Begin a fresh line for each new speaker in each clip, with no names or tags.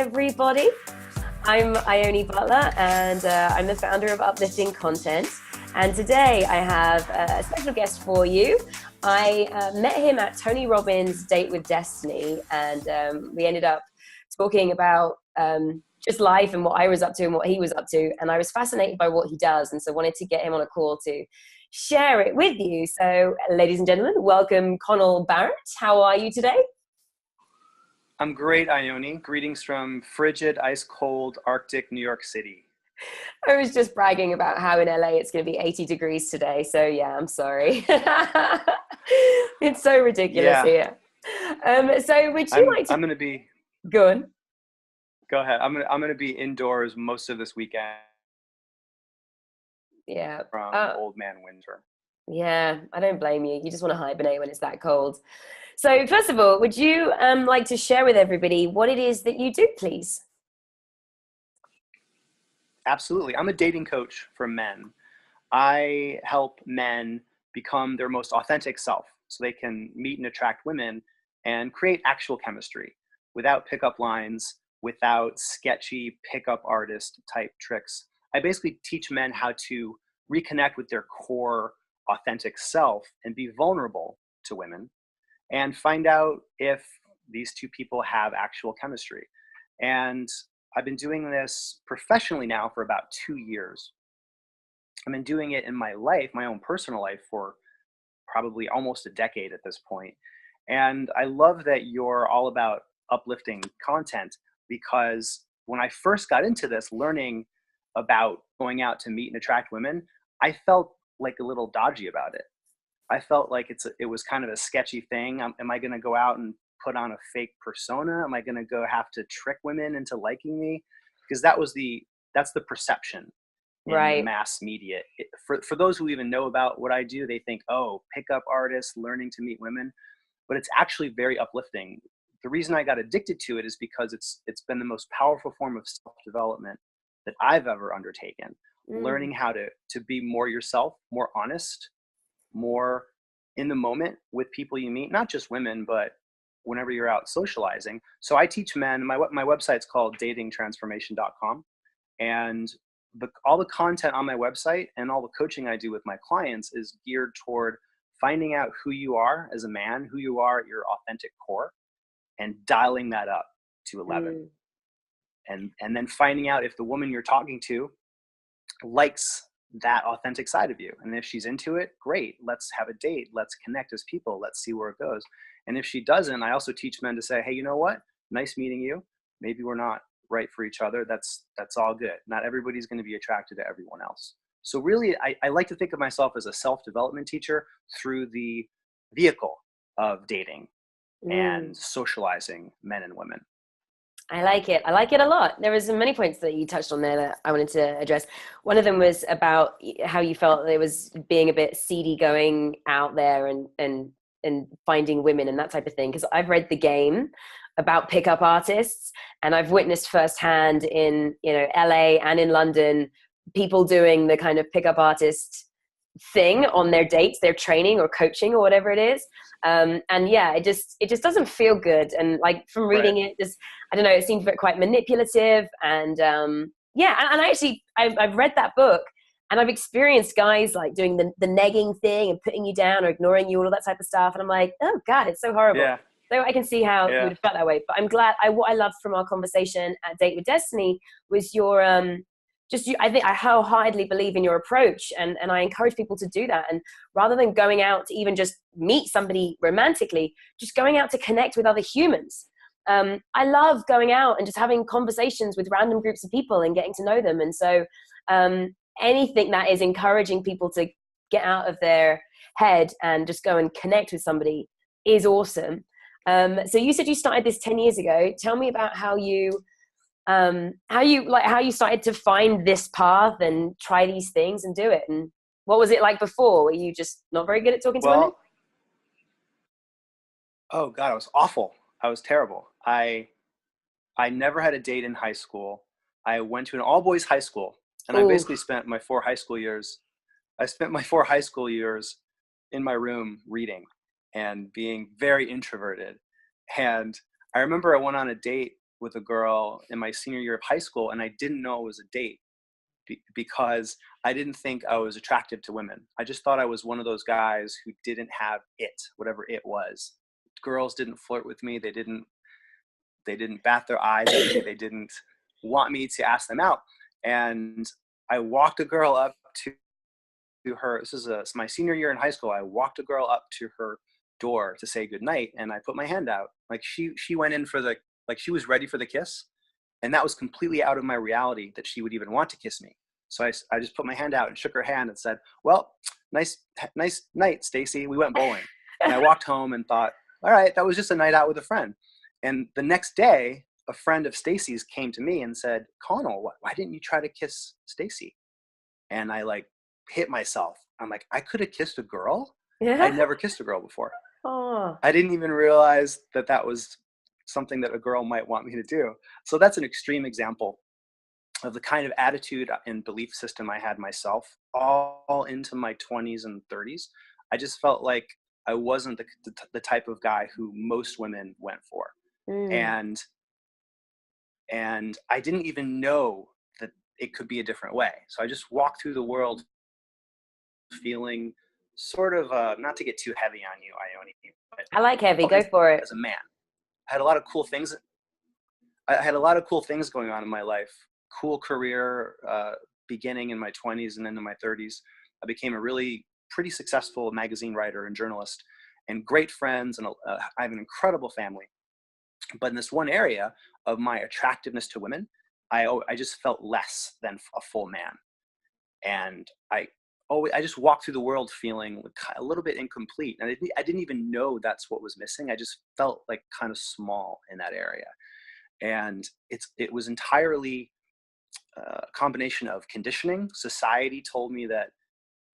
everybody. I'm Ione Butler, and I'm the founder of Uplifting Content. And today I have a special guest for you. I met him at Tony Robbins' Date with Destiny, and we ended up talking about just life and what I was up to and what he was up to. And I was fascinated by what he does, and so wanted to get him on a call to share it with you. So, ladies and gentlemen, welcome Conell Barrett. How are you today?
I'm great, Ione. Greetings from frigid, ice-cold, Arctic New York City.
I was just bragging about how in LA it's going to be 80 degrees today. So yeah, I'm sorry. It's so ridiculous here. So would you like to...
I'm going to be...
Go on.
Go ahead. I'm going to be indoors most of this weekend.
Yeah.
From old man winter.
Yeah, I don't blame you. You just want to hibernate when it's that cold. So first of all, would you like to share with everybody what it is that you do, please?
Absolutely. I'm a dating coach for men. I help men become their most authentic self so they can meet and attract women and create actual chemistry without pickup lines, without sketchy pickup artist type tricks. I basically teach men how to reconnect with their core authentic self and be vulnerable to women and find out if these two people have actual chemistry. And I've been doing this professionally now for about 2 years. I've been doing it in my life, my own personal life, for probably almost a decade at this point. And I love that you're all about uplifting content, because when I first got into this, learning about going out to meet and attract women, I felt like a little dodgy about it. I felt like it was kind of a sketchy thing. Am I going to go out and put on a fake persona? Am I going to go have to trick women into liking me? Because that's the perception in the mass media. For those who even know about what I do, they think, oh, pickup artists learning to meet women, but it's actually very uplifting. The reason I got addicted to it is because it's been the most powerful form of self-development that I've ever undertaken. Learning how to be more yourself, more honest, more in the moment with people you meet, not just women, but whenever you're out socializing. So I teach men. My website's called datingtransformation.com, and all the content on my website and all the coaching I do with my clients is geared toward finding out who you are as a man, who you are at your authentic core, and dialing that up to 11. And then finding out if the woman you're talking to likes that authentic side of you. And if she's into it, great. Let's have a date. Let's connect as people. Let's see where it goes. And if she doesn't, I also teach men to say, hey, you know what? Nice meeting you. Maybe we're not right for each other. That's all good. Not everybody's going to be attracted to everyone else. So really, I like to think of myself as a self-development teacher through the vehicle of dating and socializing men and women.
I like it. I like it a lot. There was many points that you touched on there that I wanted to address. One of them was about how you felt it was being a bit seedy going out there and finding women and that type of thing. Because I've read The Game about pickup artists, and I've witnessed firsthand in LA and in London people doing the kind of pickup artist thing on their dates, their training or coaching or whatever it is. And yeah, it just doesn't feel good. And like from reading it, just, I don't know, it seemed quite manipulative. And yeah, and I've read that book, and I've experienced guys like doing the negging thing and putting you down or ignoring you, all that type of stuff. And I'm like, oh God, it's so horrible. Yeah. So I can see how you would have felt that way. But I'm glad. What I loved from our conversation at Date with Destiny was your I wholeheartedly believe in your approach, and I encourage people to do that. And rather than going out to even just meet somebody romantically, just going out to connect with other humans. I love going out and just having conversations with random groups of people and getting to know them. And so anything that is encouraging people to get out of their head and just go and connect with somebody is awesome. So you said you started this 10 years ago. Tell me about how you started to find this path and try these things and do it. And what was it like before? Were you just not very good at talking to women?
Oh God, I was awful. I was terrible. I never had a date in high school. I went to an all boys high school, and I basically spent my 4 high school years. I spent my 4 high school years in my room reading and being very introverted. And I remember I went on a date with a girl in my senior year of high school, and I didn't know it was a date because I didn't think I was attractive to women. I just thought I was one of those guys who didn't have it, whatever it was. Girls didn't flirt with me. They didn't bat their eyes at me. They didn't want me to ask them out. And I walked a girl up to her. This is my senior year in high school. I walked a girl up to her door to say goodnight, and I put my hand out. Like she went in for like she was ready for the kiss. And that was completely out of my reality that she would even want to kiss me. So I just put my hand out and shook her hand and said, well, nice night, Stacy. We went bowling. And I walked home and thought, all right, that was just a night out with a friend. And the next day, a friend of Stacy's came to me and said, Connell, why didn't you try to kiss Stacy? And I like hit myself. I'm like, I could have kissed a girl?
Yeah.
I'd never kissed a girl before.
Oh.
I didn't even realize that was something that a girl might want me to do. So that's an extreme example of the kind of attitude and belief system I had myself all into my 20s and 30s. I just felt like I wasn't the type of guy who most women went for. And I didn't even know that it could be a different way. So I just walked through the world feeling sort of, not to get too heavy on you, Ione, but
I like heavy. Go for it.
as a man. I had a lot of cool things. I had a lot of cool things going on in my life. Cool career, beginning in my 20s and into my 30s. I became a really pretty successful magazine writer and journalist, and great friends, and I have an incredible family. But in this one area of my attractiveness to women, I just felt less than a full man, and I just walked through the world feeling a little bit incomplete, and I didn't even know that's what was missing. I just felt like kind of small in that area, and it was entirely a combination of conditioning. Society told me that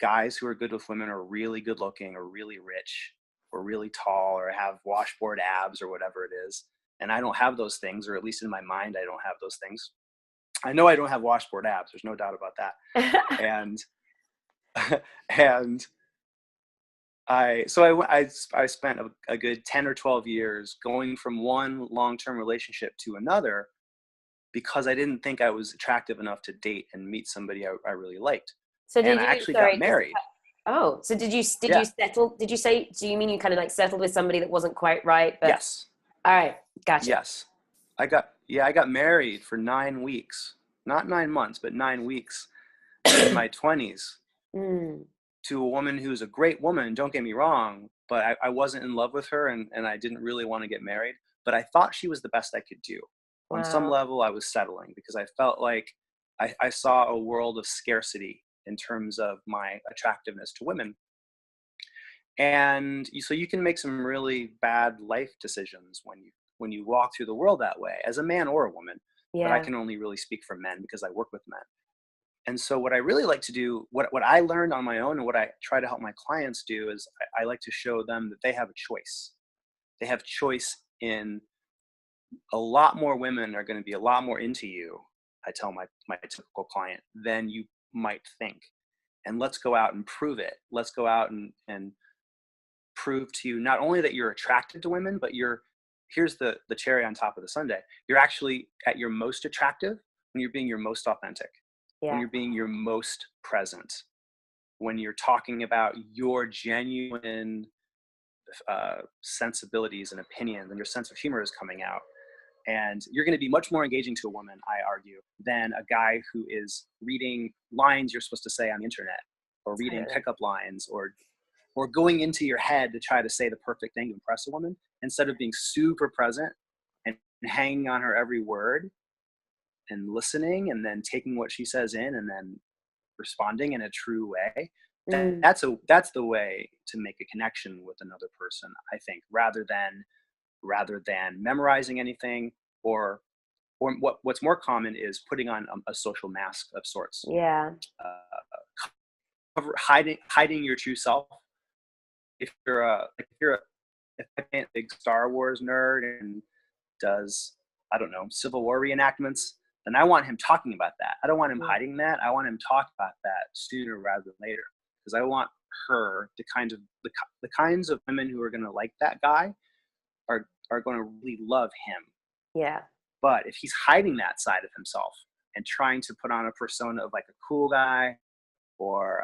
guys who are good with women are really good looking, or really rich, or really tall, or have washboard abs, or whatever it is. And I don't have those things, or at least in my mind, I don't have those things. I know I don't have washboard abs. There's no doubt about that. And and I spent a good 10 or 12 years going from one long-term relationship to another because I didn't think I was attractive enough to date and meet somebody I really liked.
So
And
did
I
you,
actually
sorry,
got married.
so did you
Yeah.
settle? Did you say, do you mean you kind of like settled with somebody that wasn't quite right? But
Yes.
all right, gotcha.
Yes. I got married for 9 weeks, not 9 months, but 9 weeks in my 20s to a woman who's a great woman. Don't get me wrong, but I wasn't in love with her, and I didn't really want to get married, but I thought she was the best I could do.
Wow.
On some level, I was settling because I felt like I saw a world of scarcity in terms of my attractiveness to women. And so you can make some really bad life decisions when you walk through the world that way, as a man or a woman.
Yeah.
But I can only really speak for men because I work with men. And so what I really like to do, what I learned on my own, and what I try to help my clients do, is I like to show them that they have a choice. They have choice in a lot more women are going to be a lot more into you, I tell my typical client, than you might think. And let's go out and prove it. Let's go out and prove to you not only that you're attracted to women, but here's the cherry on top of the sundae. You're actually at your most attractive when you're being your most authentic, when you're being your most present, when you're talking about your genuine sensibilities and opinions, and your sense of humor is coming out. And you're going to be much more engaging to a woman, I argue, than a guy who is reading lines you're supposed to say on the internet, or reading pickup lines, or going into your head to try to say the perfect thing to impress a woman, instead of being super present and hanging on her every word and listening, and then taking what she says in and then responding in a true way. That's the way to make a connection with another person, I think, rather than memorizing anything, or what's more common is putting on a social mask of sorts.
Yeah.
Hiding your true self. If I am a big Star Wars nerd and does, I don't know, Civil War reenactments, then I want him talking about that. I don't want him hiding that. I want him talking about that sooner rather than later, because I want her, the kinds of women who are going to like that guy are going to really love him.
Yeah.
But if he's hiding that side of himself and trying to put on a persona of like a cool guy, or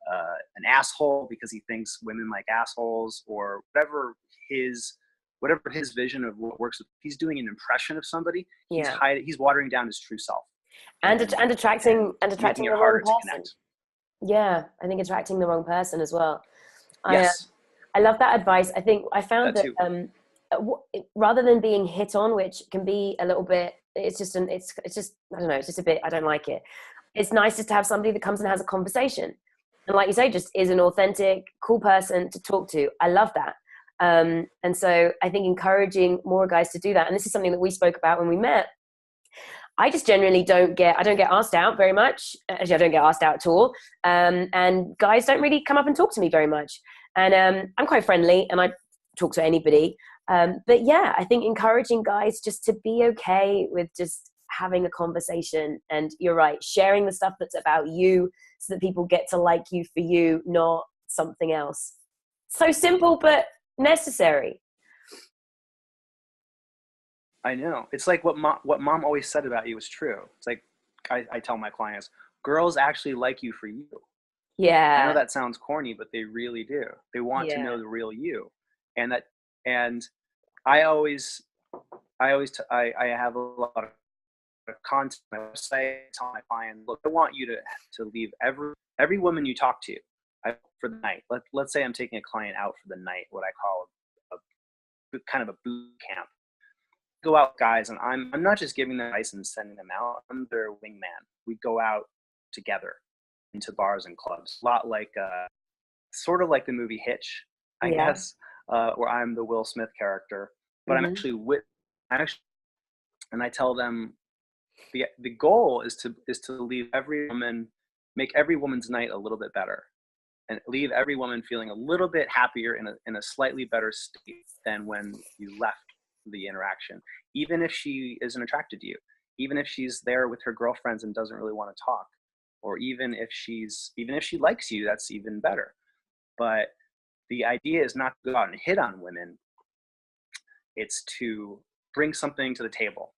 an asshole because he thinks women like assholes, or whatever his vision of what works, if he's doing an impression of somebody,
Yeah.
he's watering down his true self,
And attracting
making it
the wrong
harder to
person.
connect.
Yeah, I think attracting the wrong person as well. I
Yes,
I love that advice. I think I found
that
that
too.
rather than being hit on, which can be a little bit, it's just I don't know, it's just a bit, I don't like it. It's nice just to have somebody that comes and has a conversation, and like you say, just is an authentic, cool person to talk to. I love that. And so I think encouraging more guys to do that, and this is something that we spoke about when we met. I just generally I don't get asked out very much. Actually, I don't get asked out at all. And guys don't really come up and talk to me very much. And I'm quite friendly and I talk to anybody. But yeah, I think encouraging guys just to be okay with just having a conversation. And you're right, sharing the stuff that's about you so that people get to like you for you, not something else. So simple, but necessary.
I know. It's like what mom always said about you was true. It's like I tell my clients, girls actually like you for you. I know
Yeah.
that sounds corny, but they really do. They want to
Yeah.
know the real you, and that and I always I have a lot of content on my website. I tell my clients, look, I want you to leave every woman you talk to for the night. Let's say I'm taking a client out for the night, what I call a kind of a boot camp. Go out, guys, and I'm not just giving them advice and sending them out. I'm their wingman. We go out together into bars and clubs, a lot like sort of like the movie Hitch, I
Yeah.
guess, where I'm the Will Smith character, but I'm
Hmm.
actually and I tell them the goal is to leave make every woman's night a little bit better, and leave every woman feeling a little bit happier in a slightly better state than when you left the interaction, even if she isn't attracted to you, even if she's there with her girlfriends and doesn't really want to talk, or even if she likes you, that's even better. But the idea is not to go out and hit on women. It's to bring something to the table.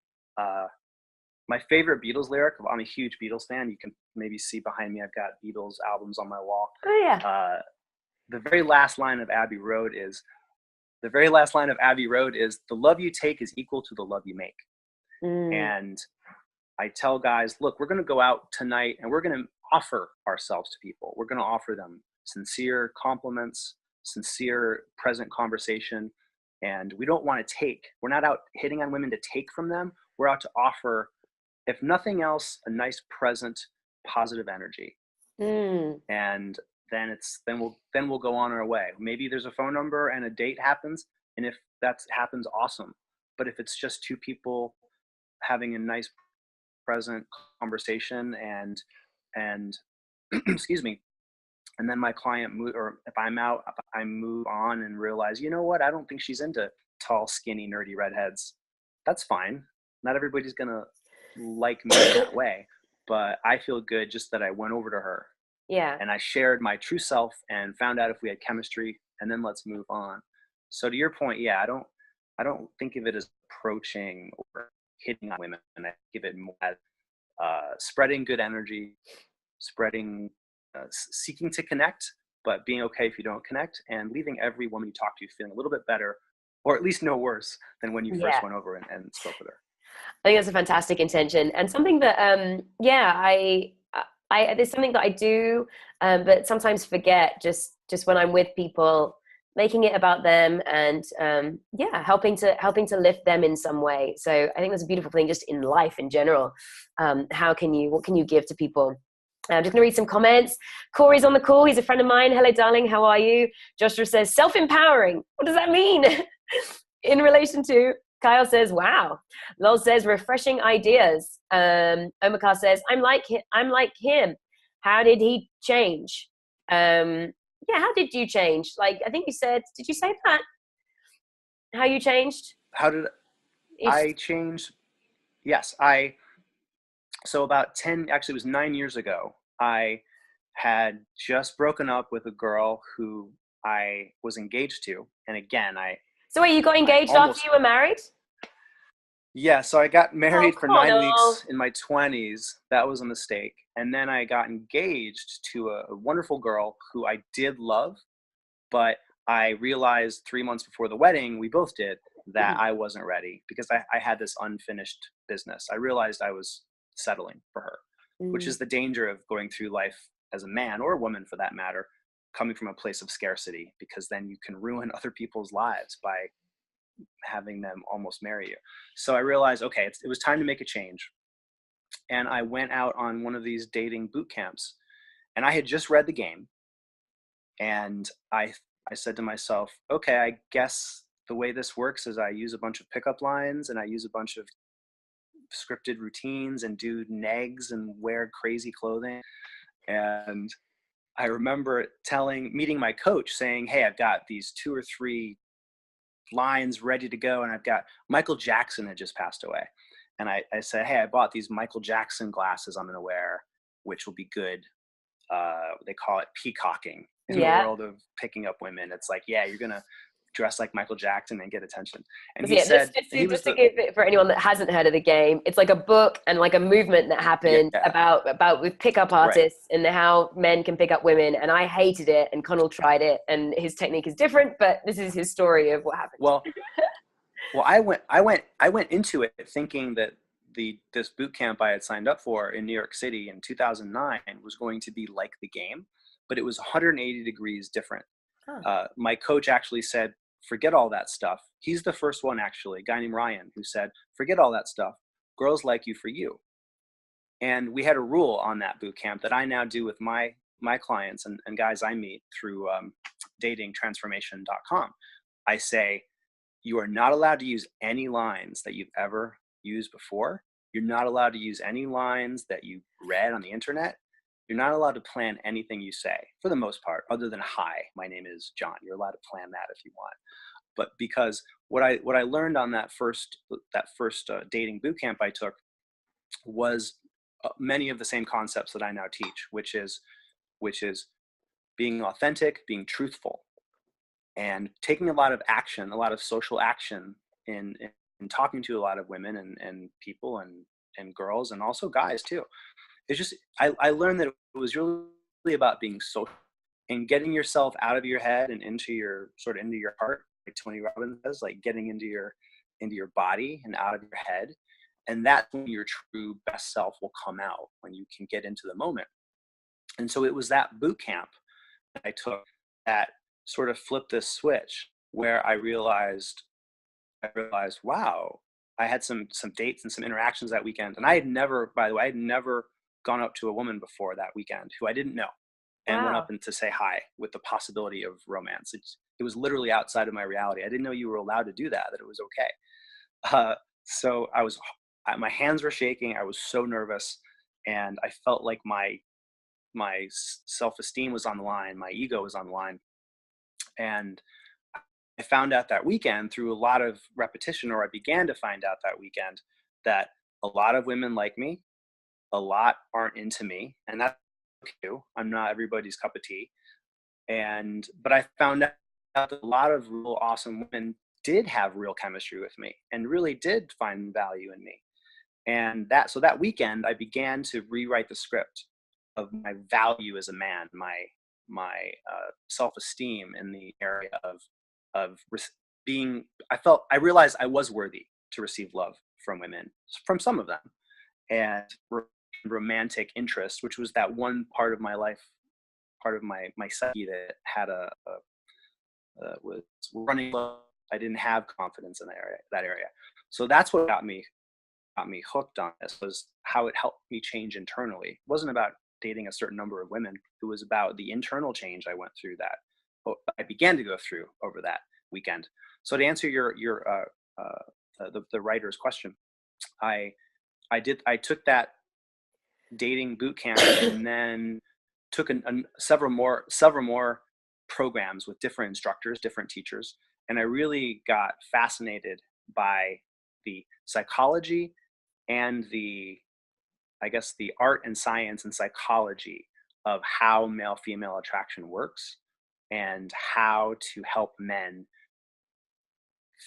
My favorite Beatles lyric, I'm a huge Beatles fan. You can maybe see behind me, I've got Beatles albums on my wall.
Oh yeah.
The very last line of Abbey Road is, the love you take is equal to the love you make.
Mm.
And I tell guys, look, we're going to go out tonight and we're going to offer ourselves to people. We're going to offer them sincere compliments, sincere present conversation. And we don't want to take. We're not out hitting on women to take from them. We're out to offer, if nothing else, a nice present, positive energy.
Mm.
And then we'll go on our way. Maybe there's a phone number and a date happens, and if that happens, awesome. But if it's just two people having a nice present conversation and excuse me, and then my client or if I'm out, I move on and realize, you know what, I don't think she's into tall, skinny, nerdy redheads. That's fine. Not everybody's gonna like me that way, but I feel good just that I went over to her
Yeah.
and I shared my true self and found out if we had chemistry, and then let's move on. So to your point, yeah, I don't think of it as approaching or hitting on women, and I give it more as spreading good energy, seeking to connect, but being okay if you don't connect, and leaving every woman you talk to feeling a little bit better, or at least no worse than when you
Yeah.
first went over and spoke with her.
I think that's a fantastic intention and something that, yeah, there's something that I do, but sometimes forget just when I'm with people, making it about them and, yeah, helping to lift them in some way. So I think that's a beautiful thing just in life in general. What can you give to people? I'm just going to read some comments. Corey's on the call. He's a friend of mine. Hello, darling. How are you? Joshua says, self-empowering. What does that mean? In relation to, Kyle says, wow. Lol says, refreshing ideas. Omar says, I'm like him. How did he change? Yeah, how did you change? Like, I think you said, did you say that? How you changed?
How did I change? Yes, so about 10, actually it was 9 years ago, I had just broken up with a girl who I was engaged to. And again,
So wait, you got
I
engaged after
almost,
you were married?
Yeah, so I got
Oh,
married for 9 weeks
Connell.
in my 20s. That was a mistake. And then I got engaged to a wonderful girl who I did love, but I realized 3 months before the wedding, we both did, that I wasn't ready because I had this unfinished business. I realized I was settling for her, which is
Mm.
the danger of going through life as a man or a woman for that matter, coming from a place of scarcity, because then you can ruin other people's lives by having them almost marry you. So I realized, okay, it was time to make a change. And I went out on one of these dating boot camps, and I had just read the game, and I said to myself, okay, I guess the way this works is I use a bunch of pickup lines and I use a bunch of scripted routines and do negs and wear crazy clothing. And I remember meeting my coach saying, hey, I've got these 2 or 3 lines ready to go. And I've got Michael Jackson had just passed away. And I said, hey, I bought these Michael Jackson glasses I'm going to wear, which will be good. They call it peacocking in the
Yeah.
world of picking up women. It's like, yeah, you're going to dress like Michael Jackson and get attention. And
So
he
yeah,
said, he was
just to
the,
give it for anyone that hasn't heard of the game, it's like a book and like a movement that happened
yeah,
about with pickup
right.
artists and how men can pick up women. And I hated it, and Connell tried it, and his technique is different, but this is his story of what happened.
Well, I went into it thinking that this boot camp I had signed up for in New York City in 2009 was going to be like the game, but it was 180 degrees different.
Huh.
My coach actually said, forget all that stuff. He's the first one, actually, a guy named Ryan, who said, forget all that stuff. Girls like you for you. And we had a rule on that boot camp that I now do with my clients and guys I meet through datingtransformation.com. I say, you are not allowed to use any lines that you've ever used before. You're not allowed to use any lines that you read on the internet. You're not allowed to plan anything you say, for the most part, other than hi, my name is John. You're allowed to plan that if you want. But because what I learned on that first dating boot camp I took was many of the same concepts that I now teach, which is being authentic, being truthful, and taking a lot of action, a lot of social action in talking to a lot of women and people and girls and also guys too. It's just I learned that it was really about being social and getting yourself out of your head and into your heart, like Tony Robbins says, like getting into your body and out of your head. And that's when your true best self will come out, when you can get into the moment. And so it was that boot camp that I took that sort of flipped this switch where I realized, wow, I had some dates and some interactions that weekend. And I had never, by the way, I had never gone up to a woman before that weekend who I didn't know and went up
Wow.
and to say hi with the possibility of romance. It was literally outside of my reality. I didn't know you were allowed to do that it was okay. So my hands were shaking. I was so nervous, and I felt like my self-esteem was on the line. My ego was on the line. And I found out that weekend through a lot of repetition, or I began to find out that weekend, that a lot of women like me, a lot aren't into me, and that's okay too. I'm not everybody's cup of tea. But I found out that a lot of real awesome women did have real chemistry with me and really did find value in me. And that weekend, I began to rewrite the script of my value as a man, my self-esteem in the area of being. I realized I was worthy to receive love from women, from some of them, and romantic interest, which was that one part of my life, part of my psyche that had was running low. I didn't have confidence in that area. So that's what got me hooked on this, was how it helped me change internally. It wasn't about dating a certain number of women. It was about the internal change I went through, that I began to go through over that weekend. So to answer your the writer's question, I I took that dating boot camp and then took several more programs with different instructors, different teachers, and I really got fascinated by the psychology and I guess the art and science and psychology of how male female attraction works, and how to help men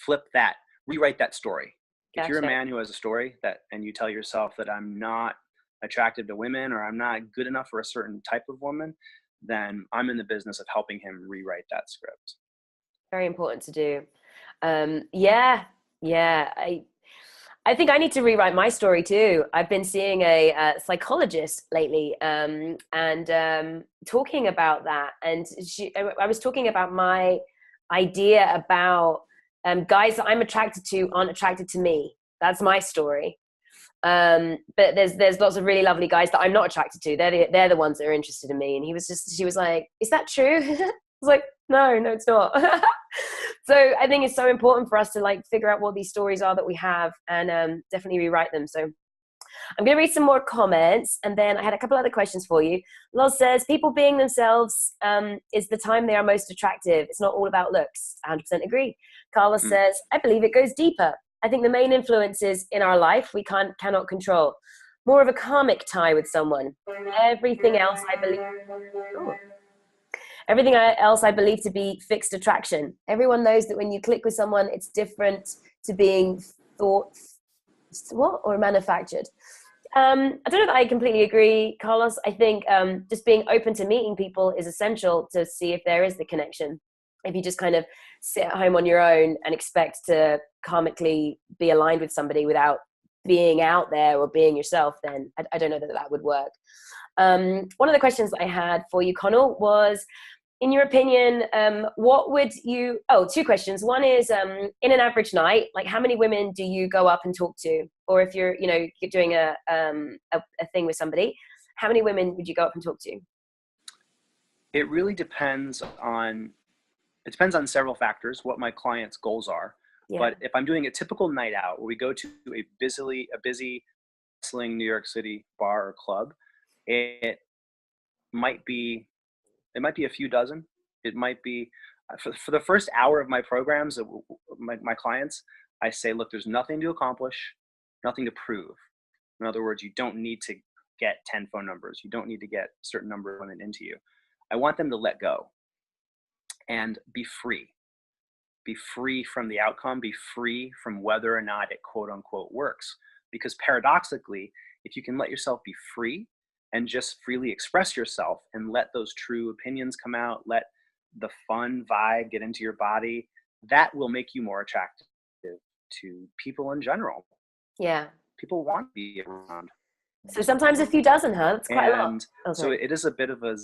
flip that, rewrite that story, If you're a
Gotcha.
man who has a story and you tell yourself that I'm not attractive to women or I'm not good enough for a certain type of woman, then I'm in the business of helping him rewrite that script.
Very important to do. Yeah, yeah. I think I need to rewrite my story too. I've been seeing a psychologist lately, and talking about that. And I was talking about my idea about guys that I'm attracted to aren't attracted to me. That's my story. But there's lots of really lovely guys that I'm not attracted to. They're the ones that are interested in me. And she was like, "Is that true?" I was like, no, it's not. So I think it's so important for us to like figure out what these stories are that we have, and definitely rewrite them. So I'm going to read some more comments, and then I had a couple other questions for you. Loz says, people being themselves is the time they are most attractive. It's not all about looks. 100% agree. Carlos
Mm.
says, I believe it goes deeper. I think the main influences in our life we cannot control. More of a karmic tie with someone. Everything else I believe. Ooh. Everything else I believe to be fixed attraction. Everyone knows that when you click with someone, it's different to being thought, what, or manufactured. I don't know that I completely agree, Carlos. I think just being open to meeting people is essential to see if there is the connection. If you just kind of sit at home on your own and expect to karmically be aligned with somebody without being out there or being yourself, then I don't know that would work. One of the questions that I had for you, Connell, was, in your opinion, what would you, two questions. One is, in an average night, like how many women do you go up and talk to? Or if you're doing a thing with somebody, how many women would you go up and talk to?
It really depends on several factors, what my client's goals are.
Yeah.
But if I'm doing a typical night out where we go to a busy bustling New York City bar or club, it might be a few dozen. It might be for the first hour of my programs, my clients, I say, look, there's nothing to accomplish, nothing to prove. In other words, you don't need to get 10 phone numbers. You don't need to get a certain number of women into you. I want them to let go and be free. Be free from the outcome, be free from whether or not it quote unquote works. Because paradoxically, if you can let yourself be free and just freely express yourself and let those true opinions come out, let the fun vibe get into your body, that will make you more attractive to people in general.
Yeah.
People want to be around.
So sometimes a few dozen, huh? That's quite a lot.
And so it is a bit of a,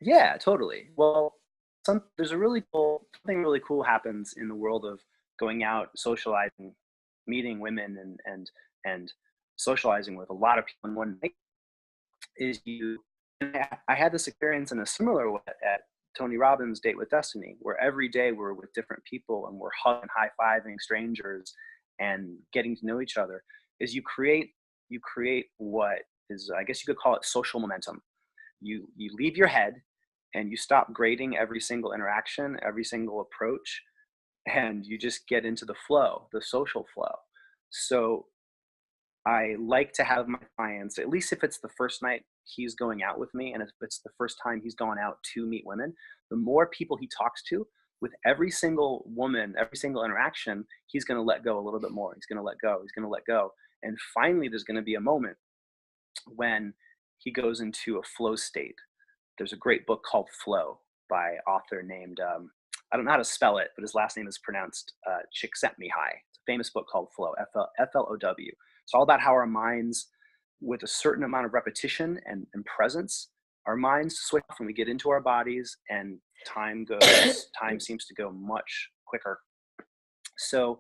yeah, totally. Well, there's something really cool happens in the world of going out, socializing, meeting women, and socializing with a lot of people in one night. I had this experience in a similar way at Tony Robbins' Date with Destiny, where every day we're with different people and we're hugging, high-fiving strangers and getting to know each other. Is you create what is, I guess you could call it, social momentum. You leave your head and you stop grading every single interaction, every single approach, and you just get into the flow, the social flow. So I like to have my clients, at least if it's the first night he's going out with me, and if it's the first time he's gone out to meet women, the more people he talks to, with every single woman, every single interaction, he's going to let go a little bit more. He's going to let go. He's going to let go. And finally, there's going to be a moment when he goes into a flow state. There's a great book called Flow by an author named, I don't know how to spell it, but his last name is pronounced Csikszentmihalyi. It's a famous book called Flow, F-L-O-W. It's all about how our minds, with a certain amount of repetition and presence, our minds switch off and we get into our bodies, and time seems to go much quicker. So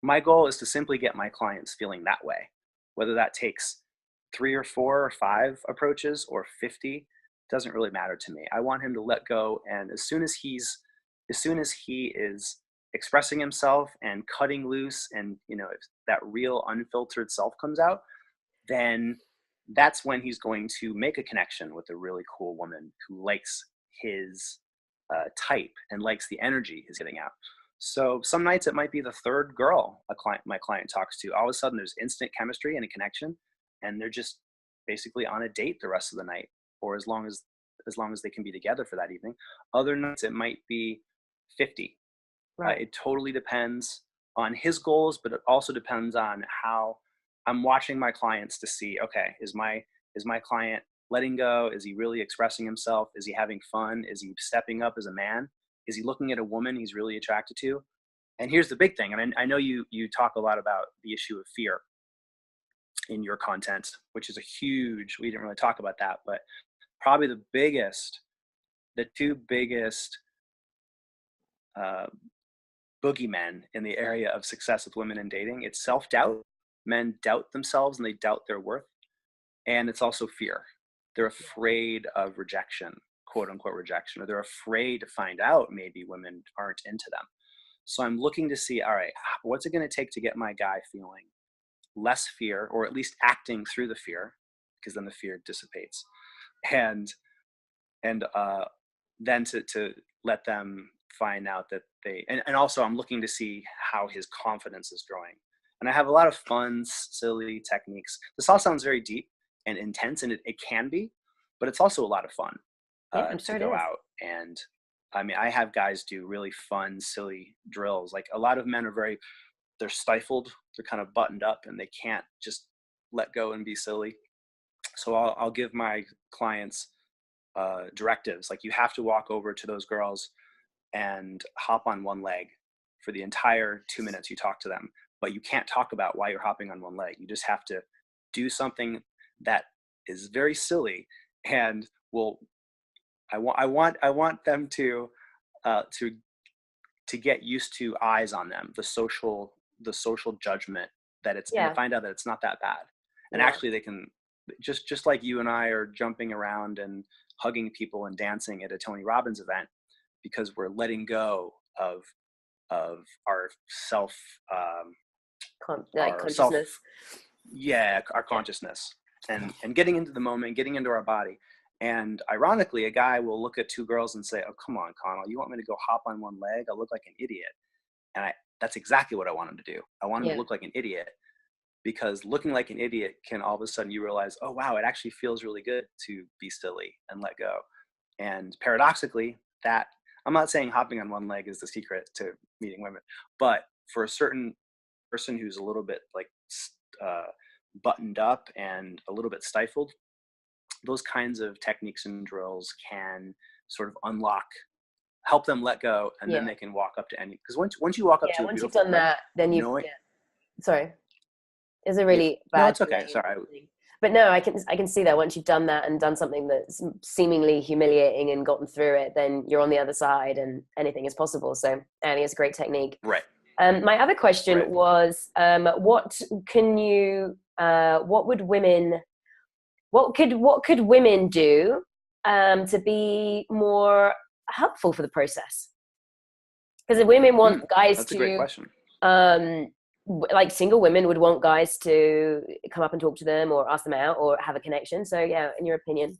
my goal is to simply get my clients feeling that way, whether that takes 3 or 4 or 5 approaches or 50, doesn't really matter to me. I want him to let go, and as soon as he is expressing himself and cutting loose, and if that real unfiltered self comes out, then that's when he's going to make a connection with a really cool woman who likes his type and likes the energy he's getting out. So some nights it might be the third girl my client talks to. All of a sudden there's instant chemistry and a connection, and they're just basically on a date the rest of the night, or as long as they can be together for that evening. Other nights it might be 50.
Right.
It totally depends on his goals, but it also depends on how I'm watching my clients to see, okay, is my client letting go? Is he really expressing himself? Is he having fun? Is he stepping up as a man? Is he looking at a woman he's really attracted to? And here's the big thing. I know you talk a lot about the issue of fear in your content, which is a huge, we didn't really talk about that, but probably the two biggest uh, boogeymen in the area of success with women in dating. It's self-doubt. Men doubt themselves and they doubt their worth. And it's also fear. They're afraid of rejection, quote unquote rejection, or they're afraid to find out maybe women aren't into them. So I'm looking to see, all right, what's it going to take to get my guy feeling less fear, or at least acting through the fear, because then the fear dissipates. And then to let them find out that and also I'm looking to see how his confidence is growing. And I have a lot of fun, silly techniques. This all sounds very deep and intense, and it can be, but it's also a lot of fun
Yeah, I'm sure
to go out. And I mean, I have guys do really fun, silly drills. Like a lot of men they're stifled, they're kind of buttoned up, and they can't just let go and be silly. So I'll give my clients directives. Like, you have to walk over to those girls and hop on one leg for the entire 2 minutes you talk to them. But you can't talk about why you're hopping on one leg. You just have to do something that is very silly, and I want them to get used to eyes on them, the social judgment that and to find out that it's not that bad. And actually they can just like you and I are jumping around and hugging people and dancing at a Tony Robbins event, because we're letting go of our self
consciousness.
Our consciousness, and getting into the moment, getting into our body. And ironically, a guy will look at two girls and say, oh, come on, Connell, you want me to go hop on one leg? I look like an idiot. And that's exactly what I want him to do. I want him to look like an idiot, because looking like an idiot can all of a sudden you realize, oh, wow, it actually feels really good to be silly and let go. And paradoxically, that, I'm not saying hopping on one leg is the secret to meeting women, but for a certain person who's a little bit like buttoned up and a little bit stifled, those kinds of techniques and drills can sort of help them let go, and then they can walk up to any, because once you walk up to a
once
beautiful
you've done that, then sorry, is it really bad?
No, it's okay. Sorry.
But no, I can see that once you've done that and done something that's seemingly humiliating and gotten through it, then you're on the other side and anything is possible. So I think it's a great technique.
Right.
My other question was, what could women do to be more helpful for the process? Because if women want guys
that's a great question.
Like single women would want guys to come up and talk to them or ask them out or have a connection. So yeah, in your opinion.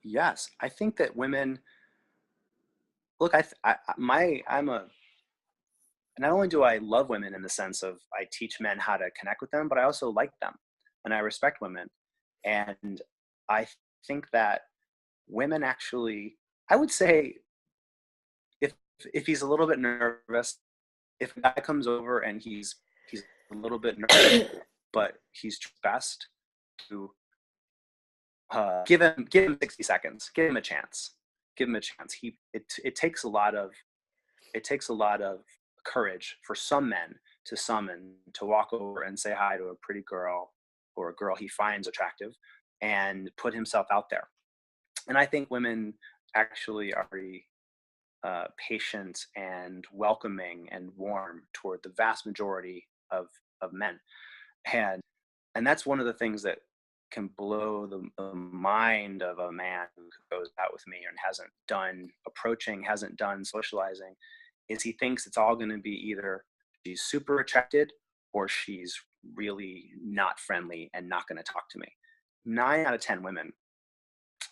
Yes, I think that women, look, not only do I love women in the sense of I teach men how to connect with them, but I also like them and I respect women. And I think that women actually, I would say, if he's a little bit nervous, if a guy comes over and he's a little bit nervous, but he's best to give him 60 seconds, give him a chance. It takes a lot of courage for some men to summon, to walk over and say hi to a pretty girl or a girl he finds attractive and put himself out there. And I think women actually are patient and welcoming and warm toward the vast majority of men. And that's one of the things that can blow the mind of a man who goes out with me and hasn't done socializing, is he thinks it's all going to be either she's super attracted or she's really not friendly and not going to talk to me. 9 out of 10 women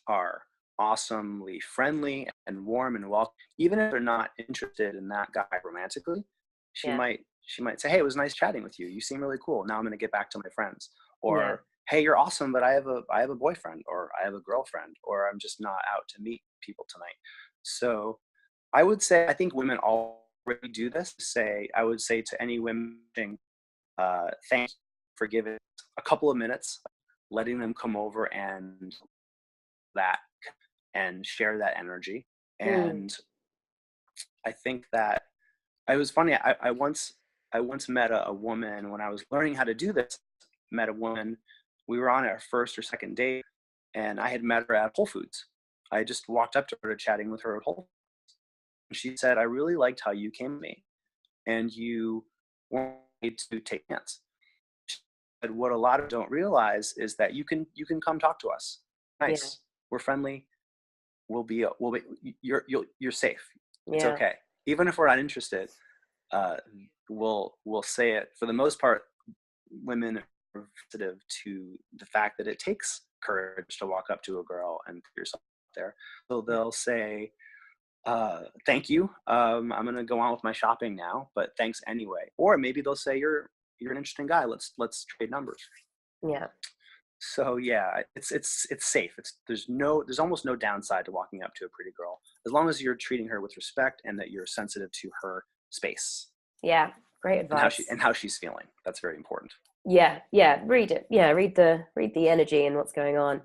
are awesomely friendly and warm and welcome. Even if they're not interested in that guy romantically, she might say, hey, it was nice chatting with you. You seem really cool. Now I'm going to get back to my friends. Or, hey, you're awesome, but I have a boyfriend, or I have a girlfriend, or I'm just not out to meet people tonight. So I would say, I think women already already do this, I would say to any women, thank you for giving a couple of minutes, letting them come over and share that energy. And I think that it was funny. I once met a woman when I was learning how to do this. Met a woman. We were on our first or second date, and I had met her at Whole Foods. I just walked up to her, chatting with her at Whole Foods. She said, "I really liked how you came to me, and you wanted to take a chance." She said, "What a lot of don't realize is that you can come talk to us. Nice, yeah. We're friendly. You're safe. It's okay. Even if we're not interested, we'll say it." For the most part, women are sensitive to the fact that it takes courage to walk up to a girl and put yourself out there. So they'll say, "Thank you. I'm gonna go on with my shopping now, but thanks anyway." Or maybe they'll say, "You're an interesting guy. Let's trade numbers."
Yeah.
So yeah, it's safe. There's almost no downside to walking up to a pretty girl, as long as you're treating her with respect and that you're sensitive to her space.
Yeah, great advice.
And how she's feeling. That's very important.
Yeah, read it. Yeah, read the energy and what's going on.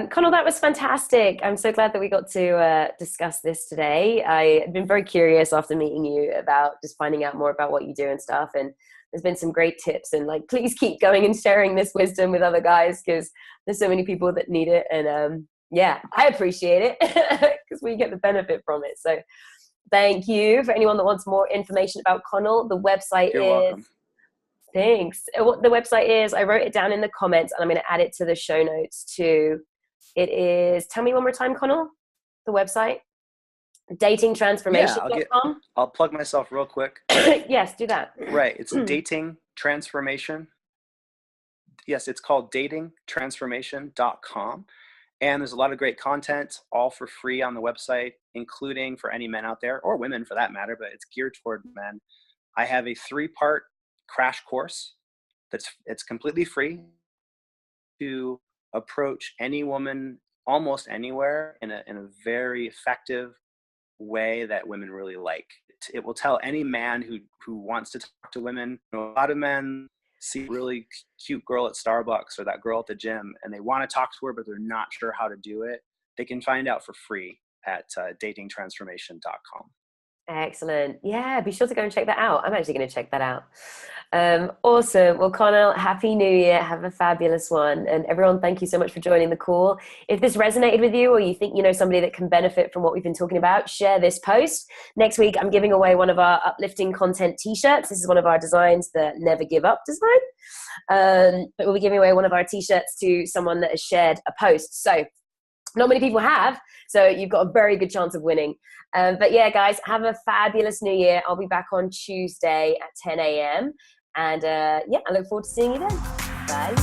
Connell, that was fantastic. I'm so glad that we got to discuss this today. I've been very curious after meeting you about just finding out more about what you do and stuff. And there's been some great tips, and like, please keep going and sharing this wisdom with other guys, because there's so many people that need it. And yeah, I appreciate it because we get the benefit from it. So thank you. For anyone that wants more information about Connell, the website
You're
is...
welcome.
Thanks. What the website is, I wrote it down in the comments, and I'm going to add it to the show notes too. It is, tell me one more time, Connell, the website. Datingtransformation.com.
I'll plug myself real quick.
Yes, do that.
Right. It's Dating Transformation. Yes, it's called datingtransformation.com. And there's a lot of great content, all for free on the website, including for any men out there, or women for that matter, but it's geared toward men. I have a 3-part crash course it's completely free to approach any woman almost anywhere in a very effective way that women really like. It will tell any man who wants to talk to women. A lot of men see a really cute girl at Starbucks or that girl at the gym, and they want to talk to her, but they're not sure how to do it. They can find out for free at datingtransformation.com.
Excellent. Yeah, be sure to go and check that out. I'm actually going to check that out. Awesome. Well, Connell, Happy New Year. Have a fabulous one. And everyone, thank you so much for joining the call. If this resonated with you, or you think you know somebody that can benefit from what we've been talking about, share this post. Next week, I'm giving away one of our Uplifting Content t-shirts. This is one of our designs, the Never Give Up design. But we'll be giving away one of our t-shirts to someone that has shared a post. So not many people have, so you've got a very good chance of winning. But yeah, guys, have a fabulous New Year. I'll be back on Tuesday at 10 a.m. And yeah, I look forward to seeing you then. Bye.